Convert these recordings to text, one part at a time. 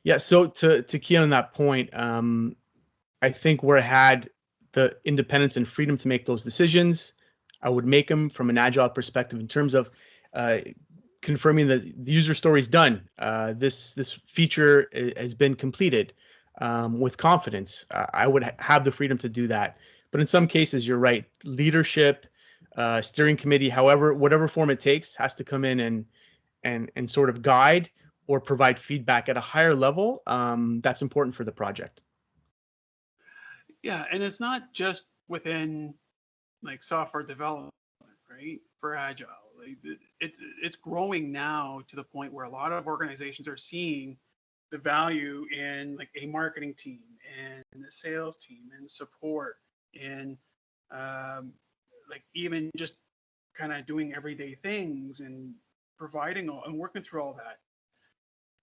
Yeah. So to key on that point, I think where I had the independence and freedom to make those decisions, I would make them from an agile perspective in terms of uh, confirming that the user story is done. This feature has been completed with confidence. I would have the freedom to do that. But in some cases, you're right. Leadership, steering committee, however, whatever form it takes, has to come in and sort of guide or provide feedback at a higher level. That's important for the project. Yeah, and it's not just within like software development, right? For Agile, like, it's growing now to the point where a lot of organizations are seeing the value in like a marketing team and a sales team and support and um, like even just kind of doing everyday things and providing all and working through all that.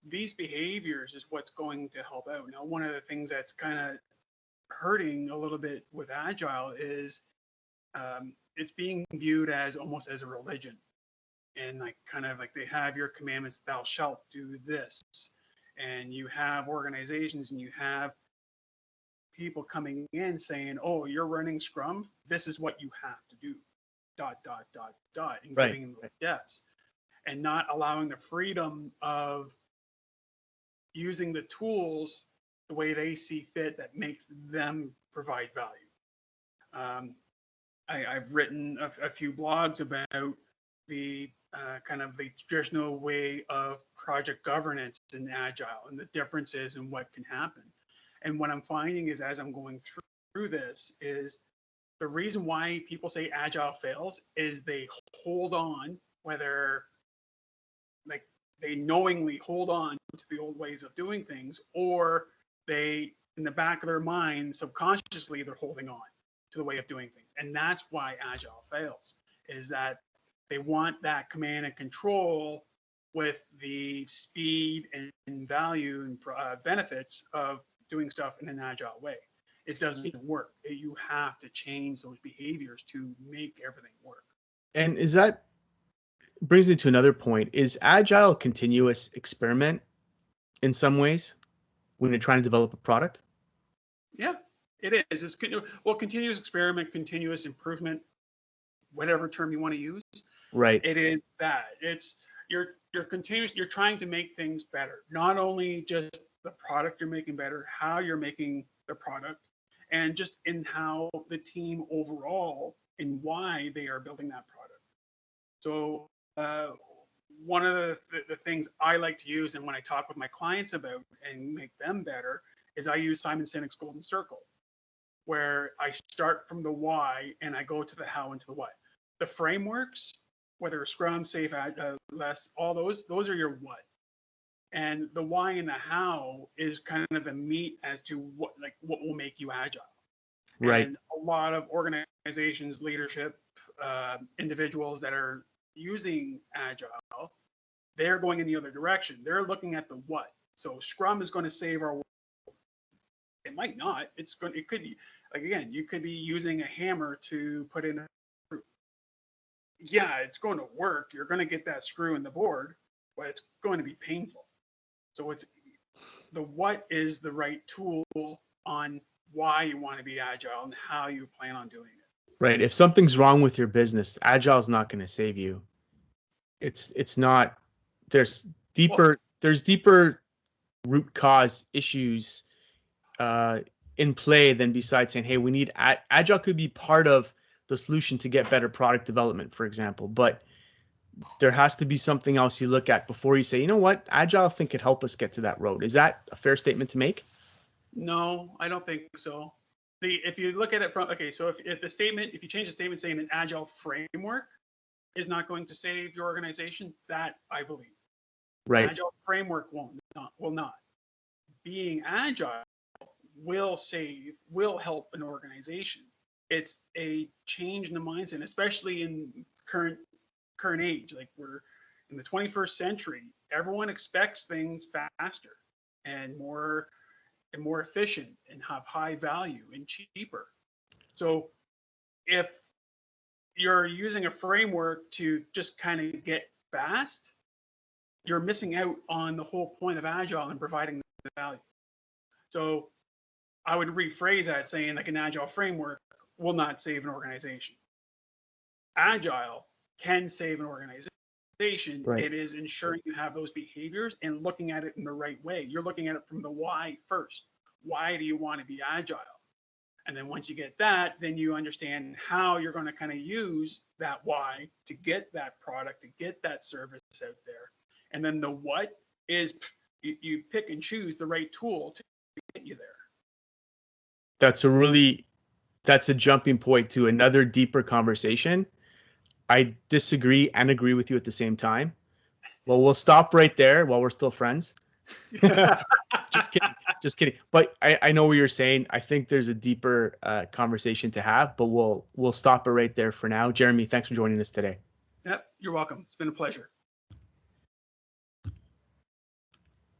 These behaviors is what's going to help out. Now, one of the things that's kind of hurting a little bit with Agile is it's being viewed as almost as a religion, and like kind of like they have your commandments, thou shalt do this, and you have organizations and you have people coming in saying, oh, you're running Scrum, this is what you have to do, dot dot dot dot, and Right. giving them those steps, and not allowing the freedom of using the tools the way they see fit that makes them provide value. um, I've written a few blogs about the kind of the traditional way of project governance in Agile and the differences and what can happen. And what I'm finding is as I'm going through this is the reason why people say Agile fails is they hold on, whether like they knowingly hold on to the old ways of doing things, or they in the back of their mind subconsciously they're holding on to the way of doing things. And that's why Agile fails, is that they want that command and control with the speed and value and benefits of doing stuff in an agile way. It doesn't work. You have to change those behaviors to make everything work. And is that brings me to another point. Is agile a continuous experiment in some ways when you're trying to develop a product? Yeah, it is. It's well, continuous experiment, continuous improvement, whatever term you want to use. Right. It is that. You're continuous. You're trying to make things better. Not only just the product you're making better, how you're making the product, and just in how the team overall and why they are building that product. So one of the things I like to use, and when I talk with my clients about and make them better, is I use Simon Sinek's Golden Circle, where I start from the why and I go to the how and to the what. The frameworks, whether Scrum, Safe, Less, all those are your what. And the why and the how is kind of the meat as to what will make you agile. Right. And a lot of organizations, leadership, individuals that are using agile, they're going in the other direction. They're looking at the what. So Scrum is going to save our world. It might not. It could be like again, you could be using a hammer to put in a screw. Yeah, it's going to work. You're going to get that screw in the board, but it's going to be painful. So it's the what is the right tool on why you want to be agile and how you plan on doing it. Right. If something's wrong with your business, agile is not going to save you. It's not. There's Well, deeper root cause issues uh, in play than besides saying, hey, we need agile could be part of the solution to get better product development, for example. But there has to be something else you look at before you say, you know what, agile I think could help us get to that road. Is that a fair statement to make? no, I don't think so. If you look at it from okay, so if the statement, if you change the statement saying an agile framework is not going to save your organization, that I believe. An Right. agile framework will not. Being agile will help an organization. It's a change in the mindset, especially in current age. Like we're in the 21st century, everyone expects things faster and more efficient and have high value and cheaper. So if you're using a framework to just kind of get fast, you're missing out on the whole point of agile and providing value. So I would rephrase that saying like an agile framework will not save an organization. Agile can save an organization. Right. It is ensuring you have those behaviors and looking at it in the right way. You're looking at it from the why first. Why do you want to be agile? And then once you get that, then you understand how you're going to kind of use that why to get that product, to get that service out there. And then the what is you pick and choose the right tool to get you there. That's a jumping point to another deeper conversation. I disagree and agree with you at the same time. Well, we'll stop right there while we're still friends. Just kidding. Just kidding. But I know what you're saying. I think there's a deeper conversation to have, but we'll stop it right there for now. Jeremy, thanks for joining us today. Yep, you're welcome. It's been a pleasure.